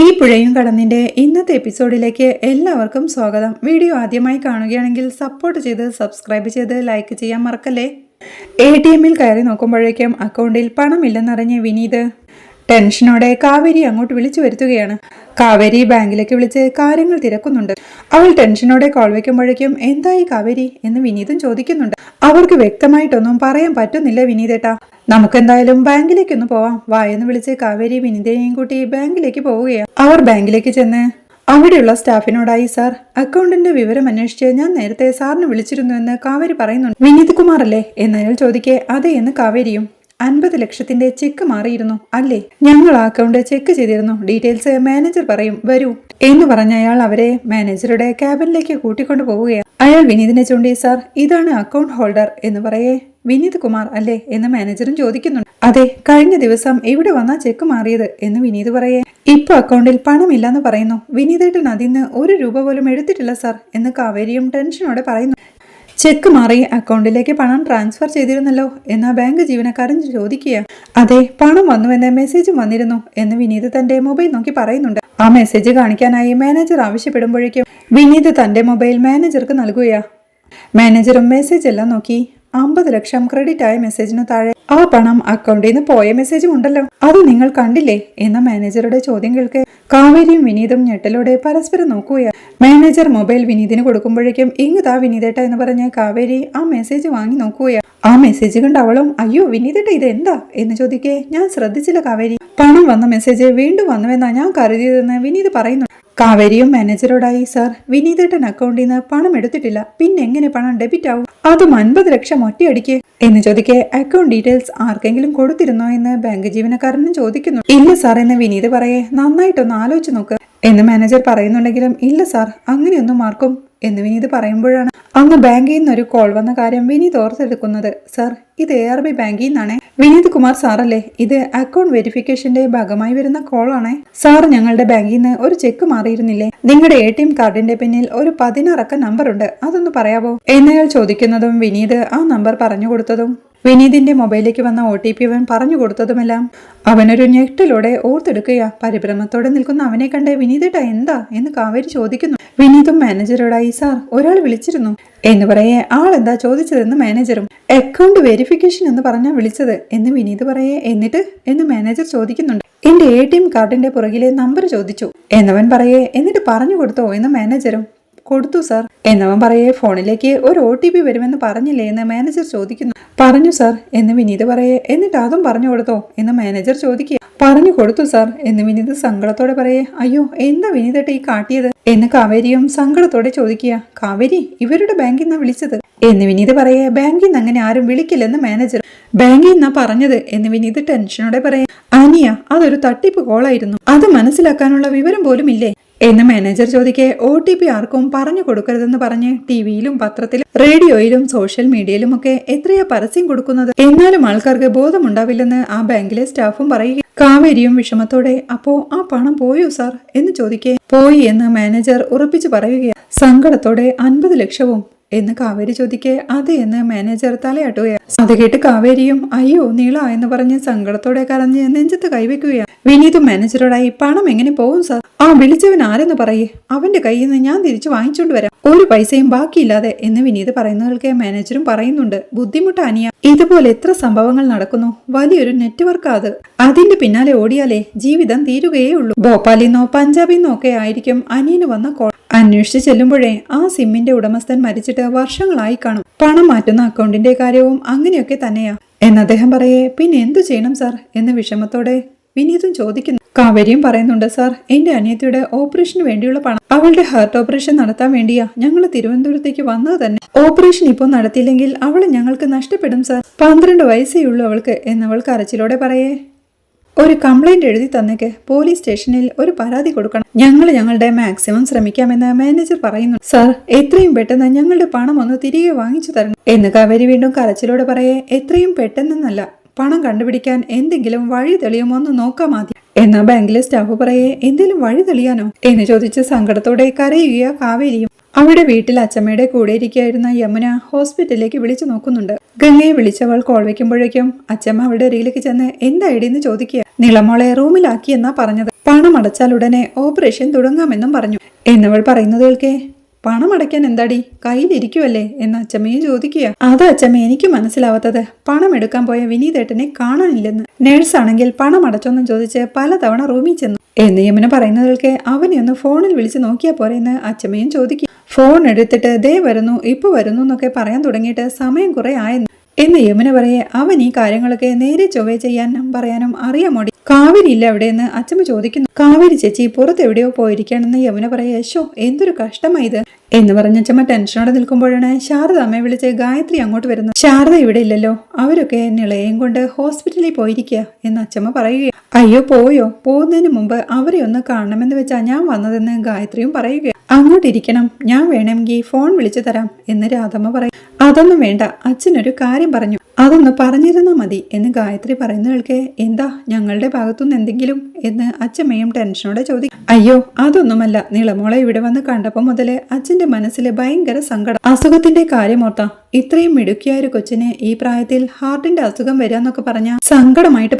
ഈ പുഴയും കടന്നിന്റെ ഇന്നത്തെ എപ്പിസോഡിലേക്ക് എല്ലാവർക്കും സ്വാഗതം. വീഡിയോ ആദ്യമായി കാണുകയാണെങ്കിൽ സപ്പോർട്ട് ചെയ്ത് സബ്സ്ക്രൈബ് ചെയ്ത് ലൈക്ക് ചെയ്യാൻ മറക്കല്ലേ. ATMിൽ കയറി നോക്കുമ്പോഴേക്കും അക്കൗണ്ടിൽ പണമില്ലെന്നറിഞ്ഞ് വിനീത് ടെൻഷനോടെ കാവേരി അങ്ങോട്ട് വിളിച്ചു വരുത്തുകയാണ്. കാവേരി ബാങ്കിലേക്ക് വിളിച്ച് കാര്യങ്ങൾ തിരക്കുന്നുണ്ട്. അവൾ ടെൻഷനോടെ കോൾ വെക്കുമ്പോഴേക്കും എന്തായി കാവേരി എന്ന് വിനീതും ചോദിക്കുന്നുണ്ട്. അവർക്ക് വ്യക്തമായിട്ടൊന്നും പറയാൻ പറ്റുന്നില്ല വിനീതേട്ടാ. നമുക്കെന്തായാലും ബാങ്കിലേക്കൊന്ന് പോവാം വായെന്ന് വിളിച്ച് കാവേരി വിനീതയെയും കൂട്ടി ബാങ്കിലേക്ക് പോവുകയാണ്. അവർ ബാങ്കിലേക്ക് ചെന്ന് അവിടെയുള്ള സ്റ്റാഫിനോടായി സാർ അക്കൗണ്ടിന്റെ വിവരം അന്വേഷിച്ച് ഞാൻ നേരത്തെ സാറിന് വിളിച്ചിരുന്നു എന്ന് കാവേരി പറയുന്നുണ്ട്. വിനീത് കുമാർ അല്ലേ എന്നയാൾ ചോദിക്കേ അതെ എന്ന് കാവേരിയും. 50 ലക്ഷത്തിന്റെ ചെക്ക് മാറിയിരുന്നു അല്ലേ? ഞങ്ങൾ ആ അക്കൗണ്ട് ചെക്ക് ചെയ്തിരുന്നു. ഡീറ്റെയിൽസ് മാനേജർ പറയും വരൂ എന്ന് പറഞ്ഞ അയാൾ അവരെ മാനേജറുടെ ക്യാബിനിലേക്ക് കൂട്ടിക്കൊണ്ടു പോവുകയാണ്. അയാൾ വിനീതിനെ ചൂണ്ടി സാർ ഇതാണ് അക്കൗണ്ട് ഹോൾഡർ എന്ന് പറയേ വിനീത് കുമാർ അല്ലേ എന്ന് മാനേജറും ചോദിക്കുന്നുണ്ട്. അതെ, കഴിഞ്ഞ ദിവസം ഇവിടെ വന്ന ചെക്ക് മാറിയത് എന്ന് വിനീത് പറയേ ഇപ്പൊ അക്കൗണ്ടിൽ പണമില്ലെന്ന് പറയുന്നു. വിനീതേട്ടൻ അതിന്ന് 1 രൂപ പോലും എടുത്തിട്ടില്ല സാർ എന്ന് കാവേരിയും ടെൻഷനോടെ പറയുന്നു. ചെക്ക് മാറി അക്കൗണ്ടിലേക്ക് പണം ട്രാൻസ്ഫർ ചെയ്തിരുന്നല്ലോ എന്ന ബാങ്ക് ജീവനക്കാരൻ ചോദിക്കുക. അതെ, പണം വന്നുവെന്ന് മെസ്സേജും വന്നിരുന്നു എന്ന് വിനീത് തന്റെ മൊബൈൽ നോക്കി പറയുന്നുണ്ട്. ആ മെസ്സേജ് കാണിക്കാനായി മാനേജർ ആവശ്യപ്പെടുമ്പോഴേക്കും വിനീത് തന്റെ മൊബൈൽ മാനേജർക്ക് നൽകുകയാ. മാനേജറും മെസ്സേജ് എല്ലാം നോക്കി 50 ലക്ഷം ക്രെഡിറ്റ് ആയ മെസ്സേജിനു താഴെ ആ പണം അക്കൗണ്ടിൽ നിന്ന് പോയ മെസ്സേജും ഉണ്ടല്ലോ, അത് നിങ്ങൾ കണ്ടില്ലേ എന്ന മാനേജറുടെ ചോദ്യം കേൾക്കെ കാവേരിയും വിനീതും ഞെട്ടലോടെ പരസ്പരം നോക്കുകയാണ്. മാനേജർ മൊബൈൽ വിനീതിന് കൊടുക്കുമ്പോഴേക്കും ഇങ്ങതാ വിനീതേട്ട എന്ന് പറഞ്ഞ് കാവേരി ആ മെസ്സേജ് വാങ്ങി നോക്കുകയാണ്. ആ മെസ്സേജ് കണ്ട് അവളും അയ്യോ വിനീതേട്ട ഇത് എന്താ എന്ന് ചോദിക്കേ ഞാൻ ശ്രദ്ധിച്ചില്ല കാവേരി, പണം വന്ന മെസ്സേജ് വീണ്ടും വന്നുവെന്നാ ഞാൻ കരുതിയതെന്ന് വിനീത് പറയുന്നു. കാവേരിയും മാനേജറോടായി സാർ വിനീതേട്ടൻ അക്കൗണ്ടിൽ നിന്ന് പണം എടുത്തിട്ടില്ല, പിന്നെ എങ്ങനെ പണം ഡെബിറ്റ് ആവും, അതും 50 ലക്ഷം ഒറ്റയടിക്ക് എന്ന് ചോദിക്കേ അക്കൗണ്ട് ഡീറ്റെയിൽസ് ആർക്കെങ്കിലും കൊടുത്തിരുന്നോ എന്ന് ബാങ്ക് ജീവനക്കാരനും ചോദിക്കുന്നു. ഇല്ല സാർ എന്ന് വിനീത് പറയേ നന്നായിട്ടൊന്ന് ആലോചിച്ച് നോക്ക് എന്ന് മാനേജർ പറയുന്നുണ്ടെങ്കിലും ഇല്ല സാർ അങ്ങനെയൊന്നും ആർക്കും എന്ന് വിനീത് പറയുമ്പോഴാണ് അന്ന് ബാങ്കിൽ നിന്നൊരു കോൾ വന്ന കാര്യം വിനീത് ഓർത്തെടുക്കുന്നത്. സാർ ഇത് ARB ബാങ്കിൽ നിന്നാണേ. വിനീത് കുമാർ സാറല്ലേ? ഇത് അക്കൗണ്ട് വെരിഫിക്കേഷന്റെ ഭാഗമായി വരുന്ന കോളാണേ. സാർ ഞങ്ങളുടെ ബാങ്കിൽ നിന്ന് ഒരു ചെക്ക് മാറിയിരുന്നില്ലേ? നിങ്ങളുടെ ATM കാർഡിന്റെ പിന്നിൽ ഒരു 16 അക്ക നമ്പർ ഉണ്ട്, അതൊന്ന് പറയാവോ എന്നയാൾ ചോദിക്കുന്നതും വിനീത് ആ നമ്പർ പറഞ്ഞു കൊടുത്തതും വിനീതിന്റെ മൊബൈലിലേക്ക് വന്ന OTP അവൻ പറഞ്ഞു കൊടുത്തതുമെല്ലാം അവനൊരു ഞെട്ടലോടെ ഓർത്തെടുക്കുക. പരിഭ്രമത്തോടെ നിൽക്കുന്ന അവനെ കണ്ട് വിനീതേട്ട എന്താ എന്ന് കാവേരി ചോദിക്കുന്നു. വിനീതും മാനേജറോടായി സാർ ഒരാൾ വിളിച്ചിരുന്നു എന്ന് പറയേ ആളെന്താ ചോദിച്ചതെന്ന് മാനേജറും. അക്കൗണ്ട് വെരിഫിക്കേഷൻ എന്ന് പറഞ്ഞാ വിളിച്ചത് എന്ന് വിനീത് പറയേ എന്നിട്ട് എന്ന് മാനേജർ ചോദിക്കുന്നുണ്ട്. എന്റെ ATM കാർഡിന്റെ പുറകിലെ നമ്പർ ചോദിച്ചു എന്നവൻ പറയേ എന്നിട്ട് പറഞ്ഞു കൊടുത്തോ എന്ന് മാനേജറും. കൊടുത്തു സാർ എന്നവൻ പറയേ ഫോണിലേക്ക് ഒരു OTP വരുമെന്ന് പറഞ്ഞില്ലേ എന്ന് മാനേജർ ചോദിക്കുന്നു. പറഞ്ഞു സാർ എന്ന് വിനീത് പറയേ എന്നിട്ട് അതും പറഞ്ഞു കൊടുത്തോ എന്ന് മാനേജർ ചോദിക്കുക. പറഞ്ഞു കൊടുത്തു സാർ എന്ന് വിനീത് സങ്കടത്തോടെ പറയേ അയ്യോ എന്താ വിനീതേട്ട ഈ കാട്ടിയത് എന്ന് കാവേരിയും സങ്കടത്തോടെ ചോദിക്കുക. കാവേരി ഇവരുടെ ബാങ്കിൽ നിന്നാ വിളിച്ചത് എന്ന് വിനീത് പറയേ ബാങ്കിൽ നിന്ന് അങ്ങനെ ആരും വിളിക്കില്ലെന്ന് മാനേജർ. ബാങ്കിൽ നിന്നാ പറഞ്ഞത് എന്ന് വിനീത് ടെൻഷനോടെ പറയേ അനിയ അതൊരു തട്ടിപ്പ് കോളായിരുന്നു, അത് മനസ്സിലാക്കാനുള്ള വിവരം പോലും ഇല്ലേ എന്ന് മാനേജർ ചോദിക്കെ OTP ആർക്കും പറഞ്ഞു കൊടുക്കരുതെന്ന് പറഞ്ഞ് ടിവിയിലും പത്രത്തിലും റേഡിയോയിലും സോഷ്യൽ മീഡിയയിലും ഒക്കെ എത്രയാ പരസ്യം കൊടുക്കുന്നത്, എന്നാലും ആൾക്കാർക്ക് ബോധമുണ്ടാവില്ലെന്ന് ആ ബാങ്കിലെ സ്റ്റാഫും പറയുക. കാവേരിയും വിഷമത്തോടെ അപ്പോ ആ പണം പോയോ സാർ എന്ന് ചോദിക്കെ പോയി എന്ന് മാനേജർ ഉറപ്പിച്ചു പറയുകയാണ്. സങ്കടത്തോടെ 50 ലക്ഷവും എന്ന് കാവേരി ചോദിക്കെ അതെ എന്ന് മാനേജർ തലയാട്ടുകയാണ്. അത് കേട്ട് കാവേരിയും അയ്യോ നീള എന്ന് പറഞ്ഞ് സങ്കടത്തോടെ കരഞ്ഞ് നെഞ്ചത്ത് കൈവയ്ക്കുകയാണ്. വിനീതും മാനേജറോടായി പണം എങ്ങനെ പോകും സാർ, ആ വിളിച്ചവൻ ആരെന്ന് പറയേ, അവന്റെ കയ്യിൽ നിന്ന് ഞാൻ തിരിച്ചു വാങ്ങിച്ചോണ്ട് വരാം, ഒരു പൈസയും ബാക്കിയില്ലാതെ എന്ന് വിനീത് പറയുന്നവർക്ക് മാനേജറും പറയുന്നുണ്ട്. ബുദ്ധിമുട്ട് അനിയ, ഇതുപോലെ എത്ര സംഭവങ്ങൾ നടക്കുന്നു, വലിയൊരു നെറ്റ്വർക്ക് അത്, അതിന്റെ പിന്നാലെ ഓടിയാലേ ജീവിതം തീരുകയേ ഉള്ളൂ. ഭോപ്പാലിന്നോ പഞ്ചാബിന്നോ ഒക്കെ ആയിരിക്കും അനിയന് വന്ന കോൾ. അന്വേഷിച്ച് ചെല്ലുമ്പോഴേ ആ സിമ്മിന്റെ ഉടമസ്ഥൻ മരിച്ചിട്ട് വർഷങ്ങളായി കാണും. പണം മാറ്റുന്ന അക്കൗണ്ടിന്റെ കാര്യവും അങ്ങനെയൊക്കെ തന്നെയാ എന്ന് അദ്ദേഹം പറയേ പിന്നെ എന്തു ചെയ്യണം സാർ എന്ന് വിഷമത്തോടെ വിനീതും ചോദിക്കുന്നു. കാവേരിയും പറയുന്നുണ്ട് സാർ എന്റെ അനിയത്തിയുടെ ഓപ്പറേഷന് വേണ്ടിയുള്ള പണം, അവളുടെ ഹാർട്ട് ഓപ്പറേഷൻ നടത്താൻ വേണ്ടിയാ ഞങ്ങൾ തിരുവനന്തപുരത്തേക്ക് വന്നത് തന്നെ. ഓപ്പറേഷൻ ഇപ്പോൾ നടത്തിയില്ലെങ്കിൽ അവളെ ഞങ്ങൾക്ക് നഷ്ടപ്പെടും സാർ, 12 വയസ്സേ ഉള്ളൂ അവൾക്ക് എന്നവൾ കരച്ചിലോടെ പറയേ ഒരു കംപ്ലൈന്റ് എഴുതി തന്നേക്ക്, പോലീസ് സ്റ്റേഷനിൽ ഒരു പരാതി കൊടുക്കണം, ഞങ്ങൾ ഞങ്ങളുടെ മാക്സിമം ശ്രമിക്കാമെന്ന് മാനേജർ പറയുന്നു. സാർ എത്രയും പെട്ടെന്ന് ഞങ്ങളുടെ പണം ഒന്ന് തിരികെ വാങ്ങിച്ചു തരണം എന്ന് കാവേരി വീണ്ടും കരച്ചിലോടെ പറയേ എത്രയും പെട്ടെന്നല്ല, പണം കണ്ടുപിടിക്കാൻ എന്തെങ്കിലും വഴി തെളിയുമോ എന്ന് നോക്കാം ആദ്യം എന്നാ ബാങ്കിലെ സ്റ്റാഫ് പറയേ എന്തെങ്കിലും വഴി തെളിയാനോ എന്ന് ചോദിച്ച് സങ്കടത്തോടെ കരയുക കാവേരിയും. അവിടെ വീട്ടിൽ അച്ചമ്മയുടെ കൂടെ ഇരിക്കുകയായിരുന്ന യമുന ഹോസ്പിറ്റലിലേക്ക് വിളിച്ചു നോക്കുന്നുണ്ട്. ഗംഗയെ വിളിച്ചവൾ കോൾ വെക്കുമ്പോഴേക്കും അച്ഛമ്മ അവളുടെ അരികിലേക്ക് ചെന്ന് എന്താ ഐഡിയെന്ന് ചോദിക്കുക. നിളമോളെ റൂമിലാക്കി എന്നാ പറഞ്ഞത്. പണം അടച്ചാൽ ഉടനെ ഓപ്പറേഷൻ തുടങ്ങാമെന്നും പറഞ്ഞു. എന്നവൾ പറയുന്നത് കേൾക്കേ പണം അടയ്ക്കാൻ എന്താടി കയ്യിലിരിക്കുവല്ലേ എന്ന് അച്ഛമ്മയും ചോദിക്കുക. അത് അച്ഛമ്മ എനിക്ക് മനസ്സിലാവാത്തത് പണം എടുക്കാൻ പോയ വിനീതേട്ടനെ കാണാനില്ലെന്ന്. നേഴ്സാണെങ്കിൽ പണം അടച്ചോന്നും ചോദിച്ച് പലതവണ റൂമിൽ ചെന്നു എന്ന് യമുന പറയുന്നതിൽക്ക് അവനെ ഒന്ന് ഫോണിൽ വിളിച്ച് നോക്കിയാൽ പോരെ എന്ന് അച്ഛമ്മയും ചോദിക്കും. ഫോൺ എടുത്തിട്ട് ദേ വരുന്നു ഇപ്പൊ വരുന്നു എന്നൊക്കെ പറയാൻ തുടങ്ങിയിട്ട് സമയം കുറെ ആയെന്ന് എന്ന് യമുന പറയെ അവൻ ഈ കാര്യങ്ങളൊക്കെ നേരെ ചൊവ്വേ ചെയ്യാനും പറയാനും അറിയാമോടി. കാവേരി ഇല്ല എവിടെയെന്ന് അച്ഛമ്മ ചോദിക്കുന്നു. കാവേരി ചേച്ചി പുറത്ത് എവിടെയോ പോയിരിക്കുകയാണെന്ന് യമുന പറയെ യശോ എന്തൊരു കഷ്ടമായത് എന്ന് പറഞ്ഞ അച്ഛമ്മ ടെൻഷനോടെ നിൽക്കുമ്പോഴാണ് ശാരദ അമ്മയെ വിളിച്ച് ഗായത്രി അങ്ങോട്ട് വരുന്നത്. ശാരദ ഇവിടെ ഇല്ലല്ലോ, അവരൊക്കെ നിളയും കൊണ്ട് ഹോസ്പിറ്റലിൽ പോയിരിക്കുക എന്ന് അച്ഛമ്മ പറയുക. അയ്യോ പോയോ, പോകുന്നതിന് മുമ്പ് അവരെ ഒന്ന് കാണണമെന്ന് വെച്ചാ ഞാൻ വന്നതെന്ന് ഗായത്രിയും പറയുക. അങ്ങോട്ടിരിക്കണം, ഞാൻ വേണമെങ്കിൽ ഫോൺ വിളിച്ചു തരാം എന്ന് രാധമ്മ പറയും. അതൊന്നും വേണ്ട, അച്ഛനൊരു കാര്യം പറഞ്ഞു, അതൊന്ന് പറഞ്ഞിരുന്നാ മതി എന്ന് ഗായത്രി പറയുന്ന കേൾക്കെ എന്താ ഞങ്ങളുടെ ഭാഗത്തുനിന്ന് എന്തെങ്കിലും എന്ന് അച്ഛമ്മയും ടെൻഷനോടെ ചോദിക്കും. അയ്യോ അതൊന്നുമല്ല, നിളമോളെ ഇവിടെ വന്ന് കണ്ടപ്പോ മുതല് അച്ഛന്റെ മനസ്സില് ഭയങ്കര സങ്കടം. അസുഖത്തിന്റെ കാര്യമോർത്താ ഇത്രയും മിടുക്കിയായ ഒരു കൊച്ചിന് ഈ പ്രായത്തിൽ ഹാർട്ടിന്റെ അസുഖം വരാന്നൊക്കെ പറഞ്ഞ സങ്കടമായിട്ട്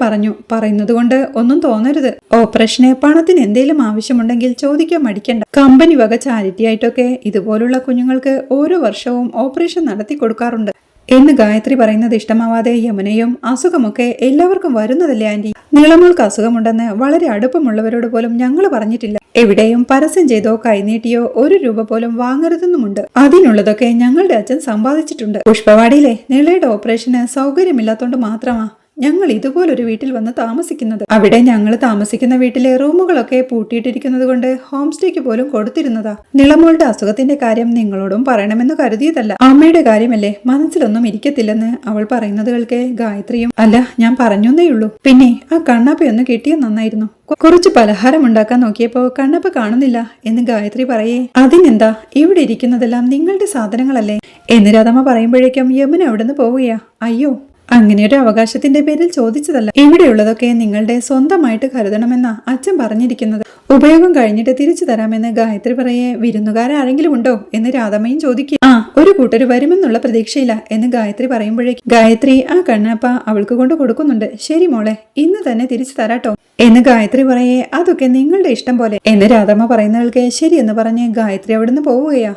പറയുന്നത് കൊണ്ട് ഒന്നും തോന്നരുത്. ഓപ്പറേഷന് പണത്തിന് എന്തേലും ആവശ്യമുണ്ടെങ്കിൽ ചോദിക്കാൻ മടിക്കണ്ട. കമ്പനി വക ചാരിറ്റി ആയിട്ടൊക്കെ ഇതുപോലുള്ള കുഞ്ഞുങ്ങൾക്ക് ഓരോ വർഷവും ഓപ്പറേഷൻ നടത്തി കൊടുക്കാറുണ്ട് എന്ന് ഗായത്രി പറയുന്നത് ഇഷ്ടമാവാതെ യമുനയും അസുഖമൊക്കെ എല്ലാവർക്കും വരുന്നതല്ലേ ആന്റി, നീളമോൾക്ക് അസുഖമുണ്ടെന്ന് വളരെ അടുപ്പമുള്ളവരോട് പോലും ഞങ്ങൾ പറഞ്ഞിട്ടില്ല. എവിടെയും പരസ്യം ചെയ്തോ കൈനീട്ടിയോ 1 രൂപ പോലും വാങ്ങരുതെന്നുമുണ്ട്. അതിനുള്ളതൊക്കെ ഞങ്ങളുടെ അച്ഛൻ സമ്പാദിച്ചിട്ടുണ്ട്. പുഷ്പവാടിയിലെ നീളയുടെ ഓപ്പറേഷന് സൗകര്യമില്ലാത്തോണ്ട് മാത്രമാ ഞങ്ങൾ ഇതുപോലൊരു വീട്ടിൽ വന്ന് താമസിക്കുന്നത്. അവിടെ ഞങ്ങൾ താമസിക്കുന്ന വീട്ടിലെ റൂമുകളൊക്കെ പൂട്ടിയിട്ടിരിക്കുന്നത് കൊണ്ട് ഹോം സ്റ്റേക്ക് പോലും കൊടുത്തിരുന്നതാ. നിളമോളുടെ അസുഖത്തിന്റെ കാര്യം നിങ്ങളോടും പറയണമെന്ന് കരുതിയതല്ല. അമ്മയുടെ കാര്യമല്ലേ മനസ്സിലൊന്നും ഇരിക്കത്തില്ലെന്ന് അവൾ പറയുന്നത് കേൾക്കെ ഗായത്രിയും അല്ല ഞാൻ പറഞ്ഞേ പിന്നെ ആ കണ്ണാപ്പയൊന്ന് കിട്ടിയ നന്നായിരുന്നു. കുറച്ച് പലഹാരം ഉണ്ടാക്കാൻ നോക്കിയപ്പോ കണ്ണപ്പ കാണുന്നില്ല എന്ന് ഗായത്രി പറയേ. അതിനെന്താ, ഇവിടെ ഇരിക്കുന്നതെല്ലാം നിങ്ങളുടെ സാധനങ്ങളല്ലേ എന്ന് രാധമ്മ പറയുമ്പോഴേക്കും യമുന അവിടുന്ന് പോവുകയാ. അയ്യോ അങ്ങനെയൊരു അവകാശത്തിന്റെ പേരിൽ ചോദിച്ചതല്ല, ഇവിടെയുള്ളതൊക്കെ നിങ്ങളുടെ സ്വന്തമായിട്ട് കരുതണമെന്നാ അച്ഛൻ പറഞ്ഞിരിക്കുന്നത്. ഉപയോഗം കഴിഞ്ഞിട്ട് തിരിച്ചു തരാമെന്ന് ഗായത്രി പറയെ. വിരുന്നുകാരെങ്കിലും ഉണ്ടോ എന്ന് രാധമ്മയും ചോദിക്കുക. ആ ഒരു കൂട്ടര് വരുമെന്നുള്ള പ്രതീക്ഷയില്ല എന്ന് ഗായത്രി പറയുമ്പോഴേക്കും ഗായത്രി ആ കണ്ണപ്പ അവൾക്ക് കൊണ്ട് കൊടുക്കുന്നുണ്ട്. ശരി മോളെ, ഇന്ന് തന്നെ തിരിച്ചു തരാട്ടോ എന്ന് ഗായത്രി പറയെ. അതൊക്കെ നിങ്ങളുടെ ഇഷ്ടം പോലെ എന്ന് രാധമ്മ പറയുന്നവൾക്ക് ശരിയെന്ന് പറഞ്ഞ് ഗായത്രി അവിടുന്ന് പോവുകയാ.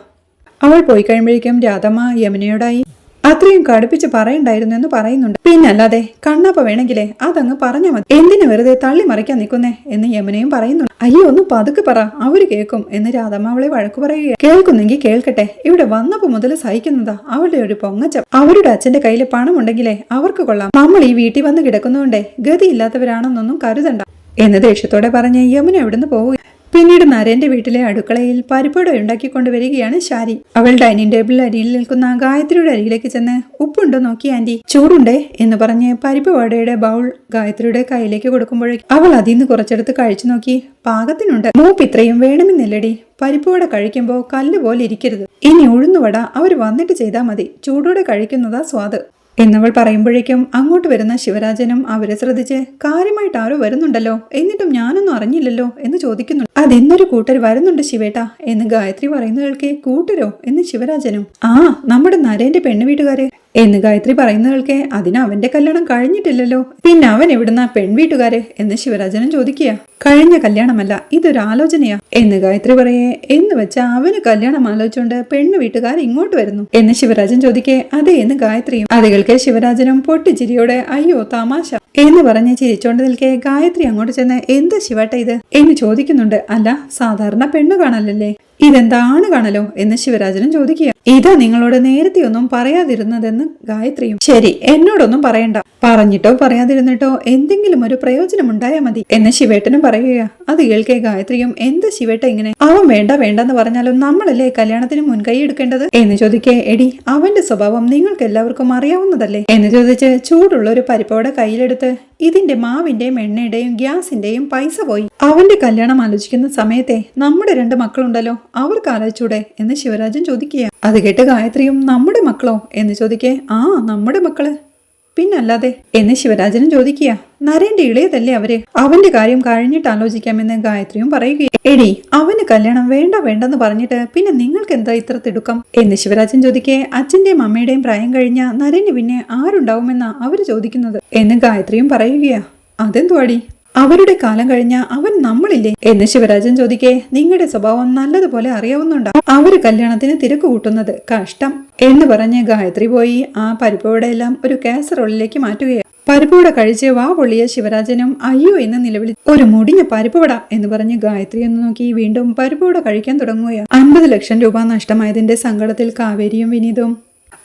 അവൾ പോയി കഴിയുമ്പോഴേക്കും രാധമ്മ യമുനയോടായി അത്രയും കടുപ്പിച്ച് പറയണ്ടായിരുന്നു എന്ന് പറയുന്നുണ്ട്. പിന്നല്ലാതെ കണ്ണപ്പ വേണമെങ്കിലേ അതങ്ങ് പറഞ്ഞാൽ മതി, എന്തിനു വെറുതെ തള്ളി മറിക്കാൻ നിൽക്കുന്നേ എന്ന് യമുനയും പറയുന്നുണ്ട്. അയ്യോ ഒന്ന് പതുക്കെ പറ, അവര് കേൾക്കും എന്ന് രാധമ്മ അവളെ വഴക്കു പറയുക. കേൾക്കുന്നെങ്കിൽ കേൾക്കട്ടെ, ഇവിടെ വന്നപ്പോ മുതൽ സഹിക്കുന്നതാ അവളുടെ ഒരു പൊങ്ങച്ചം. അവരുടെ അച്ഛന്റെ കയ്യിൽ പണമുണ്ടെങ്കിലേ അവർക്ക് കൊള്ളാം. നമ്മൾ ഈ വീട്ടിൽ വന്ന് കിടക്കുന്നതുകൊണ്ടേ ഗതിയില്ലാത്തവരാണെന്നൊന്നും കരുതണ്ട എന്ന് ദേഷ്യത്തോടെ പറഞ്ഞ് യമുന എവിടുന്ന് പോവുക. പിന്നീട് നരേന്റെ വീട്ടിലെ അടുക്കളയിൽ പരിപ്പുവട ഉണ്ടാക്കിക്കൊണ്ട് വരികയാണ് ശാരി. അവൾ ഡൈനിങ് ടേബിളിൽ അരിയിൽ നിൽക്കുന്ന ഗായത്രിയുടെ അരികിലേക്ക് ചെന്ന് ഉപ്പുണ്ടോ നോക്കി ആന്റി, ചൂടുണ്ടേ എന്ന് പറഞ്ഞ് പരിപ്പുവടയുടെ ബൗൾ ഗായത്രിയുടെ കയ്യിലേക്ക് കൊടുക്കുമ്പോഴേക്കും അവൾ അതിൽ നിന്ന് കുറച്ചെടുത്ത് കഴിച്ചു നോക്കി. പാകത്തിനുണ്ട്, മൂപ്പ് ഇത്രയും വേണമെന്നില്ലടി, പരിപ്പുവട കഴിക്കുമ്പോൾ കല്ല് പോലെ ഇരിക്കരുത്. ഇനി ഉഴുന്നുവട അവർ വന്നിട്ട് ചെയ്താൽ മതി, ചൂടോടെ കഴിക്കുന്നതാ സ്വാദ് എന്നവൾ പറയുമ്പോഴേക്കും അങ്ങോട്ട് വരുന്ന ശിവരാജനും അവരെ ശ്രദ്ധിച്ച് കാര്യമായിട്ട് ആരോ വരുന്നുണ്ടല്ലോ, എന്നിട്ടും ഞാനൊന്നും അറിഞ്ഞില്ലല്ലോ എന്ന് ചോദിക്കുന്നു. അതെന്നൊരു കൂട്ടർ വരുന്നുണ്ട് ശിവേട്ടാ എന്ന് ഗായത്രി പറയുന്ന കേൾക്കെ. കൂട്ടരോ എന്ന് ശിവരാജനും. ആ നമ്മുടെ നരേന്റെ പെണ്ണു വീട്ടുകാര് എന്ന് ഗായത്രി പറയുന്ന കേൾക്കെ. അതിന് അവന്റെ കല്യാണം കഴിഞ്ഞിട്ടില്ലല്ലോ, പിന്നെ അവൻ എവിടുന്ന പെൺവീട്ടുകാര് എന്ന് ശിവരാജനും ചോദിക്കുക. കഴിഞ്ഞ കല്യാണമല്ല, ഇതൊരു ആലോചനയാ എന്ന് ഗായത്രി പറയേ. എന്ന് വെച്ചാ അവന് കല്യാണം ആലോചിച്ചുകൊണ്ട് പെണ്ണു വീട്ടുകാർ ഇങ്ങോട്ട് വരുന്നു എന്ന് ശിവരാജൻ ചോദിക്കേ. അതെ എന്ന് ഗായത്രിയും. അത് കേൾക്കെ ശിവരാജനും പൊട്ടിച്ചിരിയോടെ അയ്യോ തമാശ എന്ന് പറഞ്ഞ് ചിരിച്ചോണ്ട് നിൽക്കെ ഗായത്രി അങ്ങോട്ട് ചെന്ന് എന്താ ശിവേട്ട ഇത് എന്ന് ചോദിക്കുന്നുണ്ട്. അല്ല സാധാരണ പെണ്ണു കാണലല്ലേ, ഇതെന്താണ് കാണലോ എന്ന് ശിവരാജനും ചോദിക്കുക. ഇതാ നിങ്ങളോട് നേരത്തെ ഒന്നും പറയാതിരുന്നതെന്ന് ഗായത്രിയും. ശരി എന്നോടൊന്നും പറയണ്ട, പറഞ്ഞിട്ടോ പറയാതിരുന്നിട്ടോ എന്തെങ്കിലും ഒരു പ്രയോജനം ഉണ്ടായാൽ മതി എന്ന് ശിവേട്ടനും പറയുക. അത് കേൾക്കെ ഗായത്രിയും എന്താ ശിവേട്ട ഇങ്ങനെ, അവൻ വേണ്ടെന്ന് പറഞ്ഞാലും നമ്മളല്ലേ കല്യാണത്തിന് മുൻകൈ എടുക്കേണ്ടത് എന്ന് ചോദിക്കേ. എടി അവന്റെ സ്വഭാവം നിങ്ങൾക്ക് എല്ലാവർക്കും അറിയാവുന്നതല്ലേ എന്ന് ചോദിച്ച് ചൂടുള്ള ഒരു പരിപ്പോടെ കയ്യിലെടുത്ത് ഇതിന്റെ മാവിന്റെയും എണ്ണയുടെയും ഗ്യാസിന്റെയും പൈസ പോയി, അവന്റെ കല്യാണം ആലോചിക്കുന്ന സമയത്തെ നമ്മുടെ 2 മക്കളുണ്ടല്ലോ അവർക്ക് ആലോചിച്ചൂടെ എന്ന് ശിവരാജൻ ചോദിക്കുക. അത് കേട്ട് ഗായത്രിയും നമ്മുടെ മക്കളോ എന്ന് ചോദിക്കേ. ആ നമ്മുടെ മക്കള് പിന്നല്ലാതെ എന്ന് ശിവരാജനും ചോദിക്കുക. നരേന്റെ ഇളയതല്ലേ അവര്, അവന്റെ കാര്യം കഴിഞ്ഞിട്ട് ആലോചിക്കാമെന്ന് ഗായത്രിയും പറയുകയും. എടി, അവന് കല്യാണം വേണ്ട വേണ്ടെന്ന് പറഞ്ഞിട്ട് പിന്നെ നിങ്ങൾക്ക് എന്താ ഇത്ര തിടുക്കം എന്ന് ശിവരാജൻ ചോദിക്കേ. അച്ഛന്റെയും അമ്മയുടെയും പ്രായം കഴിഞ്ഞ നരേന് പിന്നെ ആരുണ്ടാവുമെന്നാ അവര് ചോദിക്കുന്നത് എന്ന് ഗായത്രിയും പറയുകയാ. അതെന്തുവാടി, അവരുടെ കാലം കഴിഞ്ഞ അവൻ നമ്മളില്ലേ എന്ന് ശിവരാജൻ ചോദിക്കേ. നിങ്ങളുടെ സ്വഭാവം നല്ലതുപോലെ അറിയാവുന്നുണ്ടാ അവര് കല്യാണത്തിന് തിരക്ക് കൂട്ടുന്നത്, കഷ്ടം എന്ന് പറഞ്ഞ് ഗായത്രി പോയി ആ പരിപ്പോടെയെല്ലാം ഒരു കാസറോളിലേക്ക് മാറ്റുകയാണ്. പരിപ്പുവട കഴിച്ച് വാ പൊള്ളിയ ശിവരാജനും അയ്യോ എന്ന് നിലവിളി ഒരു മുടിഞ്ഞ പരിപ്പുവട എന്ന് പറഞ്ഞ് ഗായത്രി എന്ന് നോക്കി വീണ്ടും പരിപ്പുവട കഴിക്കാൻ തുടങ്ങുകയാണ്. 50 ലക്ഷം രൂപ നഷ്ടമായതിന്റെ സങ്കടത്തിൽ കാവേരിയും വിനീതും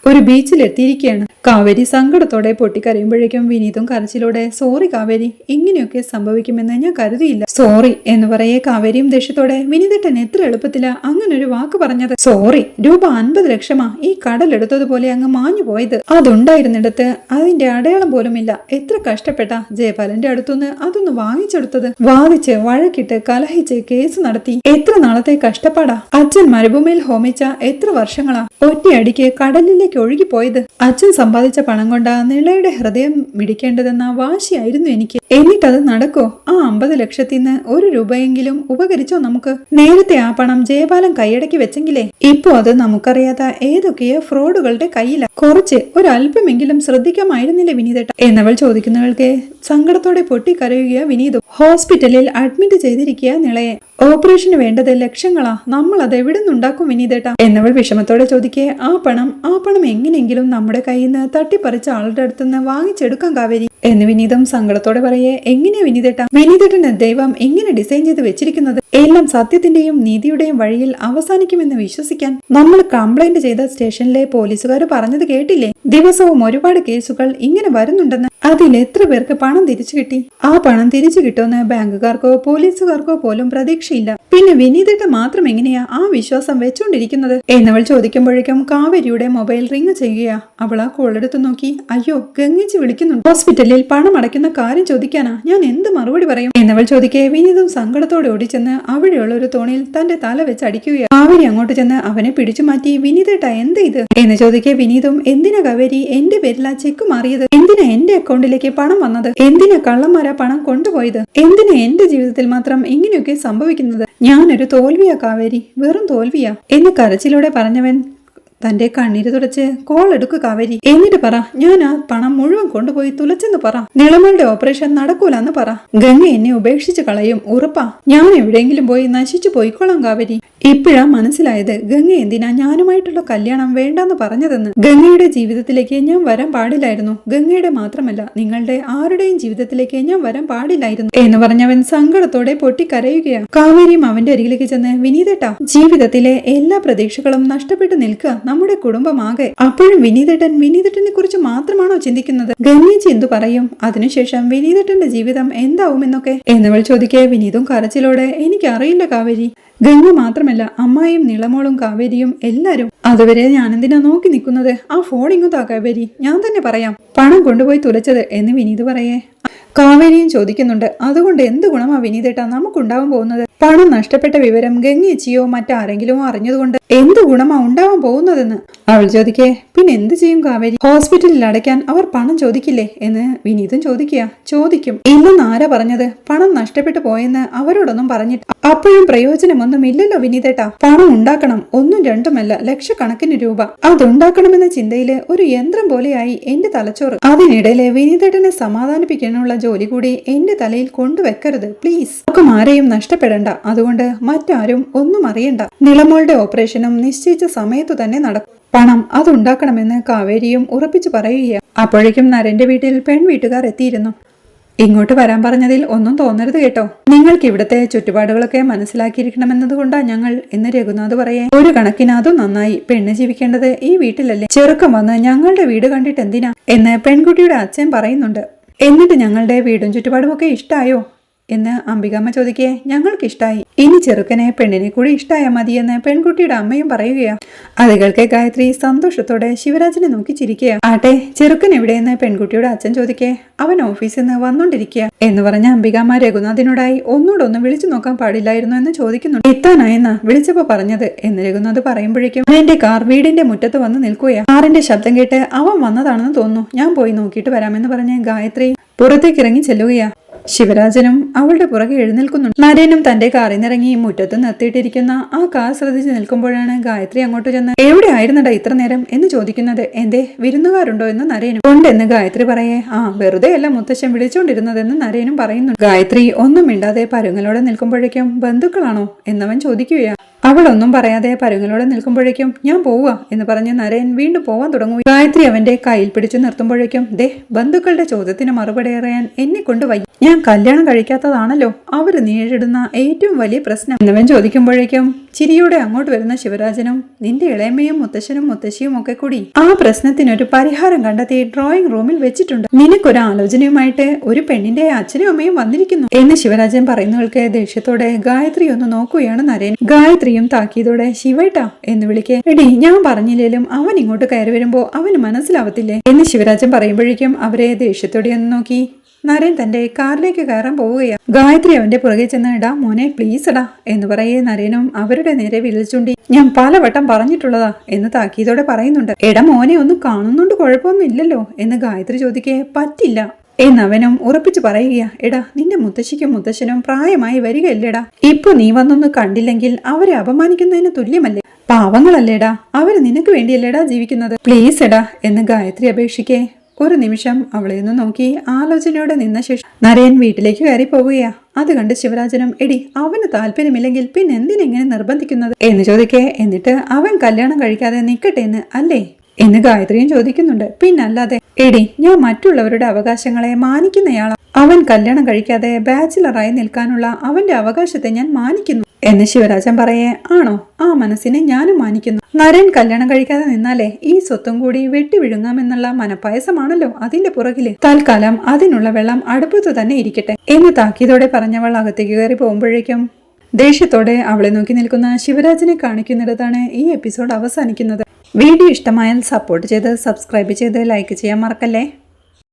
ഒരു ബീച്ചിലെത്തിയിരിക്കുകയാണ്. കാവേരി സങ്കടത്തോടെ പൊട്ടിക്കരയുമ്പോഴേക്കും വിനീതും കരച്ചിലോടെ സോറി കാവേരി, ഇങ്ങനെയൊക്കെ സംഭവിക്കുമെന്ന് ഞാൻ കരുതിയില്ല. സോറി എന്ന് പറയേ കാവേരിയും ദേഷ്യത്തോടെ. വിനീതേട്ടൻ എത്ര എളുപ്പത്തിലാ അങ്ങനൊരു വാക്ക് പറഞ്ഞത്. സോറി, രൂപ 50 ലക്ഷമാ ഈ കടലെടുത്തതുപോലെ അങ്ങ് മാഞ്ഞു പോയത്. അതുണ്ടായിരുന്നിടത്ത് അതിന്റെ അടയാളം പോലുമില്ല. എത്ര കഷ്ടപ്പെട്ട ജയപാലന്റെ അടുത്തുനിന്ന് അതൊന്ന് വാങ്ങിച്ചെടുത്തത്. വാദിച്ച് വഴക്കിട്ട് കലഹിച്ച് കേസ് നടത്തി എത്ര നാളത്തെ കഷ്ടപ്പാടാ. അച്ഛൻ മരുഭൂമിയിൽ ഹോമിച്ച എത്ര വർഷങ്ങളാ ഒറ്റയടിക്ക് കടലിലേക്ക് ഒഴുകിപ്പോയത്. അച്ഛൻ സമ്പാദിച്ച പണം കൊണ്ടാ നിളയുടെ ഹൃദയം മിടിക്കേണ്ടതെന്ന വാശിയായിരുന്നു എനിക്ക്. എന്നിട്ടത് നടക്കോ? ആ 50 ലക്ഷത്തിന്ന് 1 രൂപയെങ്കിലും ഉപകരിച്ചോ നമുക്ക്? നേരത്തെ ആ പണം ജയപാലൻ കൈയടക്കി വെച്ചെങ്കിലേ ഇപ്പോ അത് നമുക്കറിയാത്ത ഏതൊക്കെയോ ഫ്രോഡുകളുടെ കയ്യില. കുറച്ച് ഒരല്പമെങ്കിലും ശ്രദ്ധിക്കാമായിരുന്നില്ലേ വിനീതേട്ട എന്നവൾ ചോദിക്കുന്നവൾക്ക് സങ്കടത്തോടെ പൊട്ടിക്കരയുക. വിനീതും ഹോസ്പിറ്റലിൽ അഡ്മിറ്റ് ചെയ്തിരിക്കുക നിളയെ. ഓപ്പറേഷന് വേണ്ടത് ലക്ഷങ്ങളാ, നമ്മൾ അത് എവിടെ നിന്നുണ്ടാക്കും വിനീതേട്ട എന്നവൾ വിഷമത്തോടെ ചോദിക്കേ. ആ പണം എങ്ങനെയെങ്കിലും നമ്മുടെ കയ്യിൽ നിന്ന് തട്ടിപ്പറിച്ച ആളുടെ അടുത്തുനിന്ന് വാങ്ങിച്ചെടുക്കാം കാവേരി എന്ന് വിനീതം സങ്കടത്തോടെ പറയേ. എങ്ങനെയാ വിനീതേട്ട, വിനീതേട്ടന് ദൈവം എങ്ങനെ ഡിസൈൻ ചെയ്ത് വെച്ചിരിക്കുന്നത്? എല്ലാം സത്യത്തിന്റെയും നീതിയുടെയും വഴിയിൽ അവസാനിക്കുമെന്ന് വിശ്വസിക്കാൻ. നമ്മൾ കംപ്ലൈന്റ് ചെയ്ത സ്റ്റേഷനിലെ പോലീസുകാർ പറഞ്ഞത് കേട്ടില്ലേ? ദിവസവും ഒരുപാട് കേസുകൾ ഇങ്ങനെ വരുന്നുണ്ടെന്ന്. അതിൽ എത്ര പേർക്ക് പണം തിരിച്ചു കിട്ടി? ആ പണം തിരിച്ചു കിട്ടുമെന്ന് ബാങ്കുകാർക്കോ പോലീസുകാർക്കോ പോലും പ്രതീക്ഷയില്ല. പിന്നെ വിനീതേട്ട മാത്രം എങ്ങനെയാ ആ വിശ്വാസം വെച്ചോണ്ടിരിക്കുന്നത് എന്നവൾ ചോദിക്കുമ്പോഴേക്കും കാവേരിയുടെ മൊബൈൽ റിങ് ചെയ്യുകയാ. അവൾ ആ കോളെടുത്ത് നോക്കി. അയ്യോ, ഗംഗേച്ചി വിളിക്കുന്നുണ്ട്. ഹോസ്പിറ്റലിൽ പണം അടയ്ക്കുന്ന കാര്യം ചോദിക്കാനാ, ഞാൻ എന്ത് മറുപടി പറയും എന്നവൾ ചോദിക്കേ. വിനീതും സങ്കടത്തോടെ ഓടിച്ചെന്ന് അവിടെയുള്ള ഒരു തോണിയിൽ തന്റെ തല വെച്ച് അടിക്കുകയാണ്. കാവേരി അങ്ങോട്ട് ചെന്ന് അവനെ പിടിച്ചു മാറ്റി. വിനീതേട്ട എന്താ ഇത് എന്ന് ചോദിക്കേ. വിനീതും എന്തിനാ കാവേരി എന്റെ പേരിലാ ചെക്ക് മാറിയത്? എന്തിനാ എന്റെ അക്കൗണ്ടിലേക്ക് പണം വന്നത്? എന്തിനാ കള്ളന്മാരാ പണം കൊണ്ടുപോയത്? എന്തിനാ എന്റെ ജീവിതത്തിൽ മാത്രം ഇങ്ങനെയൊക്കെ സംഭവിക്കുന്നത്? ഞാനൊരു തോൽവിയാ കാവേരി, വെറും തോൽവിയാ എന്ന് കരച്ചിലൂടെ പറഞ്ഞവൻ തന്റെ കണ്ണീര് തുടച്ച് കോൾ എടുക്കുക കാവേരി. എന്നിട്ട് പറ, ഞാൻ ആ പണം മുഴുവൻ കൊണ്ടുപോയി തുലച്ചെന്ന് പറ. നിളമളുടെ ഓപ്പറേഷൻ നടക്കൂലെന്ന് പറ. ഗംഗ എന്നെ ഉപേക്ഷിച്ച് കളയും, ഉറപ്പാ. ഞാൻ എവിടെയെങ്കിലും പോയി നശിച്ചു പോയിക്കോളാം കാവേരി. ഇപ്പോഴാ മനസ്സിലായത് ഗംഗ എന്തിനാ ഞാനുമായിട്ടുള്ള കല്യാണം വേണ്ടെന്ന് പറഞ്ഞതെന്ന്. ഗംഗയുടെ ജീവിതത്തിലേക്ക് ഞാൻ വരാൻ പാടില്ലായിരുന്നു. ഗംഗയുടെ മാത്രമല്ല, നിങ്ങളുടെ ആരുടെയും ജീവിതത്തിലേക്ക് ഞാൻ വരാൻ പാടില്ലായിരുന്നു എന്ന് പറഞ്ഞവൻ സങ്കടത്തോടെ പൊട്ടിക്കരയുകയാണ്. കാവേരിയും അവന്റെ അരികിലേക്ക് ചെന്ന് വിനീതേട്ടാ, ജീവിതത്തിലെ എല്ലാ പ്രതീക്ഷകളും നഷ്ടപ്പെട്ടു നിൽക്കുക നമ്മുടെ കുടുംബമാകെ. അപ്പോഴും വിനീതേട്ടനെ കുറിച്ച് മാത്രമാണോ ചിന്തിക്കുന്നത്? ഗംഗേച്ചി എന്തു പറയും? അതിനുശേഷം വിനീതേട്ടന്റെ ജീവിതം എന്താവുമെന്നൊക്കെ എന്നവൾ ചോദിക്കേ. വിനീതും കരച്ചിലോടെ എനിക്കറിയില്ല കാവേരി. ഗംഗ മാത്രമല്ല, അമ്മായിയും നിളമോളും കാവേരിയും എല്ലാരും. അതുവരെ ഞാനെന്തിനാ നോക്കി നിൽക്കുന്നത്? ആ ഫോൺ ഇങ്ങോട്ടാ കാവേരി, ഞാൻ തന്നെ പറയാം പണം കൊണ്ടുപോയി തുലച്ചത് എന്ന് വിനീത് പറയേ. കാവേരിയും ചോദിക്കുന്നുണ്ട്, അതുകൊണ്ട് എന്ത് ഗുണമാ വിനീതേട്ടാ നമുക്കുണ്ടാവാൻ പോകുന്നത്? പണം നഷ്ടപ്പെട്ട വിവരം ഗംഗേച്ചിയോ മറ്റാരെങ്കിലും അറിഞ്ഞതുകൊണ്ട് എന്ത് ഗുണമാ ഉണ്ടാവാൻ പോകുന്നതെന്ന് അവൾ ചോദിക്കേ. പിന്നെ എന്ത് ചെയ്യും കാവേരി? ഹോസ്പിറ്റലിൽ അടയ്ക്കാൻ അവർ പണം ചോദിക്കില്ലേ എന്ന് വിനീതും ചോദിക്കും. ഇല്ലെന്ന് ആരാ പറഞ്ഞത്? പണം നഷ്ടപ്പെട്ടു പോയെന്ന് അവരോടൊന്നും പറഞ്ഞിട്ട് അപ്പോഴും പ്രയോജനമൊന്നും ഇല്ലല്ലോ വിനീതേട്ടാ. പണം ഉണ്ടാക്കണം, 1ഉം 2ഉമല്ല, ലക്ഷക്കണക്കിന് രൂപ. അതുണ്ടാക്കണമെന്ന ചിന്തയില് ഒരു യന്ത്രം പോലെയായി എന്റെ തലച്ചോറ്. അതിനിടയിലെ വിനീതേട്ടനെ സമാധാനിപ്പിക്കാനുള്ള ജോലി കൂടി എന്റെ തലയിൽ കൊണ്ടുവെക്കരുത് പ്ലീസ്. ആർക്കും ആരെയും നഷ്ടപ്പെടണ്ട, അതുകൊണ്ട് മറ്റാരും ഒന്നും അറിയണ്ട. നിളമോളുടെ ഓപ്പറേഷനും നിശ്ചയിച്ച സമയത്തു തന്നെ നടക്കും. പണം അതുണ്ടാക്കണമെന്ന് കാവേരിയും ഉറപ്പിച്ചു പറയുകയാണ്. അപ്പോഴേക്കും നരന്റെ വീട്ടിൽ പെൺവീട്ടുകാർ എത്തിയിരുന്നു. ഇങ്ങോട്ട് വരാൻ പറഞ്ഞതിൽ ഒന്നും തോന്നരുത് കേട്ടോ. നിങ്ങൾക്ക് ഇവിടുത്തെ ചുറ്റുപാടുകളൊക്കെ മനസ്സിലാക്കിയിരിക്കണമെന്നതുകൊണ്ടാ ഞങ്ങൾ എന്ന് രഘുനാഥ് പറയേ. ഒരു കണക്കിന് അതും നന്നായി. പെണ്ണ് ജീവിക്കേണ്ടത് ഈ വീട്ടിലല്ലേ. ചെറുക്കം വന്ന് ഞങ്ങളുടെ വീട് കണ്ടിട്ട് എന്തിനാ എന്ന് പെൺകുട്ടിയുടെ അച്ഛൻ പറയുന്നുണ്ട്. എന്നിട്ട് ഞങ്ങളുടെ വീടും ചുറ്റുപാടും ഒക്കെ ഇഷ്ടായോ എന്ന് അംബികാമ്മ ചോദിക്കേ ഞങ്ങൾക്ക് ഇഷ്ടായി. ഇനി ചെറുക്കനെ പെണ്ണിനെ കൂടി ഇഷ്ടായാൽ മതിയെന്ന് പെൺകുട്ടിയുടെ അമ്മയും പറയുകയാ. അത് കേൾക്കെ ഗായത്രി സന്തോഷത്തോടെ ശിവരാജനെ നോക്കി ചിരിക്കുക. ആട്ടെ ചെറുക്കൻ എവിടെയെന്ന് പെൺകുട്ടിയുടെ അച്ഛൻ ചോദിക്കേ. അവൻ ഓഫീസിൽ നിന്ന് വന്നോണ്ടിരിക്കുക എന്ന് പറഞ്ഞ അംബികാമ്മ രഘുനാഥിനോടായി ഒന്നുകൂടൊന്ന് വിളിച്ചു നോക്കാൻ പാടില്ലായിരുന്നു എന്ന് ചോദിക്കുന്നുണ്ട്. എത്താനായെന്നാ വിളിച്ചപ്പോ പറഞ്ഞത് എന്ന് രഘുനാഥ് പറയുമ്പോഴേക്കും എന്റെ കാർ വീടിന്റെ മുറ്റത്ത് വന്ന് നിൽക്കുകയാ. കാറിന്റെ ശബ്ദം കേട്ട് അവൻ വന്നതാണെന്ന് തോന്നുന്നു, ഞാൻ പോയി നോക്കിയിട്ട് വരാമെന്ന് പറഞ്ഞ് ഗായത്രി പുറത്തേക്ക് ഇറങ്ങി ചെല്ലുകയാ. ശിവരാജനും അവളുടെ പുറകെ എഴുന്നേൽക്കുന്നുണ്ട്. നരേനും തന്റെ കാറിൽ നിന്നിറങ്ങി മുറ്റത്ത് നിർത്തിയിട്ടിരിക്കുന്ന ആ കാർ ശ്രദ്ധിച്ച് നിൽക്കുമ്പോഴാണ് ഗായത്രി അങ്ങോട്ട് ചെന്ന് എവിടെ ആയിരുന്നടാ ഇത്ര നേരം എന്ന് ചോദിക്കുന്നത്. എന്തേ വിരുന്നുകാരുണ്ടോ എന്ന് നരേനും. ഉണ്ടെന്ന് ഗായത്രി പറയേ. ആ വെറുതെ അല്ല മുത്തശ്ശൻ വിളിച്ചുകൊണ്ടിരുന്നതെന്ന് നരേനും പറയുന്നുണ്ട്. ഗായത്രി ഒന്നും മിണ്ടാതെ പരുങ്ങലോടെ നിൽക്കുമ്പോഴേക്കും ബന്ധുക്കളാണോ എന്നവൻ ചോദിക്കുകയാ. അവളൊന്നും പറയാതെ പരുങ്ങലോടെ നിൽക്കുമ്പോഴേക്കും ഞാൻ പോവുക എന്ന് പറഞ്ഞ് നരേൻ വീണ്ടും പോവാൻ തുടങ്ങും. ഗായത്രി അവന്റെ കയ്യിൽ പിടിച്ചു നിർത്തുമ്പോഴേക്കും ദേ ബന്ധുക്കളുടെ ചോദ്യത്തിന് മറുപടി അറിയാൻ എന്നെ കൊണ്ട് വയ്യ. ഞാൻ കല്യാണം കഴിക്കാത്തതാണല്ലോ അവര് നേരിടുന്ന ഏറ്റവും വലിയ പ്രശ്നം എന്നവൻ ചോദിക്കുമ്പോഴേക്കും ചിരിയോടെ അങ്ങോട്ട് വരുന്ന ശിവരാജനും നിന്റെ ഇളയമ്മയും മുത്തശ്ശനും മുത്തശ്ശിയും ഒക്കെ കൂടി ആ പ്രശ്നത്തിനൊരു പരിഹാരം കണ്ടെത്തി ഡ്രോയിങ് റൂമിൽ വെച്ചിട്ടുണ്ട്. നിനക്കൊരു ആലോചനയുമായിട്ട് ഒരു പെണ്ണിന്റെ അച്ഛനും അമ്മയും വന്നിരിക്കുന്നു എന്ന് ശിവരാജൻ പറയുന്നവൾക്ക് ദേഷ്യത്തോടെ ഗായത്രി ഒന്ന് നോക്കുകയാണ് നരേൻ. ഗായത്രിയും താക്കീതോടെ ശിവേട്ടാ എന്ന് വിളിക്കേ. എടി ഞാൻ പറഞ്ഞില്ലേലും അവൻ ഇങ്ങോട്ട് കയറി വരുമ്പോ അവന് മനസ്സിലാവത്തില്ലേ എന്ന് ശിവരാജൻ പറയുമ്പോഴേക്കും അവരെ ദേഷ്യത്തോടെ ഒന്ന് നോക്കി നരേൻ തന്റെ കാറിലേക്ക് കയറാൻ പോവുകയാണ്. ഗായത്രി അവന്റെ പുറകെ ചെന്ന് ഇടാ മോനെ പ്ലീസ് എടാ എന്ന് പറയേ നരേനും അവരുടെ നേരെ വിളിച്ചുണ്ടി ഞാൻ പലവട്ടം പറഞ്ഞിട്ടുള്ളതാ എന്ന് താക്കീതോടെ പറയുന്നുണ്ട്. എടാ മോനെ ഒന്നും കാണുന്നുണ്ട് കുഴപ്പമൊന്നും ഇല്ലല്ലോ എന്ന് ഗായത്രി ചോദിക്കേ. പറ്റില്ല എന്നവനും ഉറപ്പിച്ചു പറയുകയാ. എടാ നിന്റെ മുത്തശ്ശിക്കും മുത്തശ്ശനും പ്രായമായി വരികയല്ലേടാ, ഇപ്പൊ നീ വന്നൊന്ന് കണ്ടില്ലെങ്കിൽ അവരെ അപമാനിക്കുന്നതിന് തുല്യമല്ലേ, പാവങ്ങളല്ലേടാ, അവര് നിനക്ക് വേണ്ടിയല്ലേടാ ജീവിക്കുന്നത്, പ്ലീസ് എടാ എന്ന് ഗായത്രി അപേക്ഷിക്കേ. ഒരു നിമിഷം അവളെ ഒന്ന് നോക്കി ആലോചനയോടെ നിന്ന ശേഷം നരേൻ വീട്ടിലേക്ക് കയറി പോവുകയാ. അത് കണ്ട് ശിവരാജനും എടി അവന് താല്പര്യമില്ലെങ്കിൽ പിന്നെ എന്തിനെങ്ങനെ നിർബന്ധിക്കുന്നത് എന്ന് ചോദിക്കേ. എന്നിട്ട് അവൻ കല്യാണം കഴിക്കാതെ നിൽക്കട്ടെ എന്ന് അല്ലേ എന്ന് ഗായത്രിയും ചോദിക്കുന്നുണ്ട്. പിന്നല്ലാതെ എടി ഞാൻ മറ്റുള്ളവരുടെ അവകാശങ്ങളെ മാനിക്കുന്നയാളാ. അവൻ കല്യാണം കഴിക്കാതെ ബാച്ചിലറായി നിൽക്കാനുള്ള അവന്റെ അവകാശത്തെ ഞാൻ മാനിക്കുന്നു എന്ന് ശിവരാജൻ പറയേ. ആണോ, ആ മനസ്സിനെ ഞാനും മാനിക്കുന്നു. നരേൻ കല്യാണം കഴിക്കാതെ നിന്നാലേ ഈ സ്വത്തും കൂടി വെട്ടി വിഴുങ്ങാമെന്നുള്ള മനപ്പായസമാണല്ലോ അതിന്റെ പുറകില്. തൽക്കാലം അതിനുള്ള വെള്ളം അടുപ്പത്ത് തന്നെ ഇരിക്കട്ടെ എന്ന് താക്കീതോടെ പറഞ്ഞവൾ അകത്തേക്ക് കയറി പോകുമ്പോഴേക്കും ദേഷ്യത്തോടെ അവളെ നോക്കി നിൽക്കുന്ന ശിവരാജനെ കാണിക്കുന്നിടത്താണ് ഈ എപ്പിസോഡ് അവസാനിക്കുന്നത്. വീഡിയോ ഇഷ്ടമായാൽ സപ്പോർട്ട് ചെയ്ത് സബ്സ്ക്രൈബ് ചെയ്ത് ലൈക്ക് ചെയ്യാൻ മറക്കല്ലേ.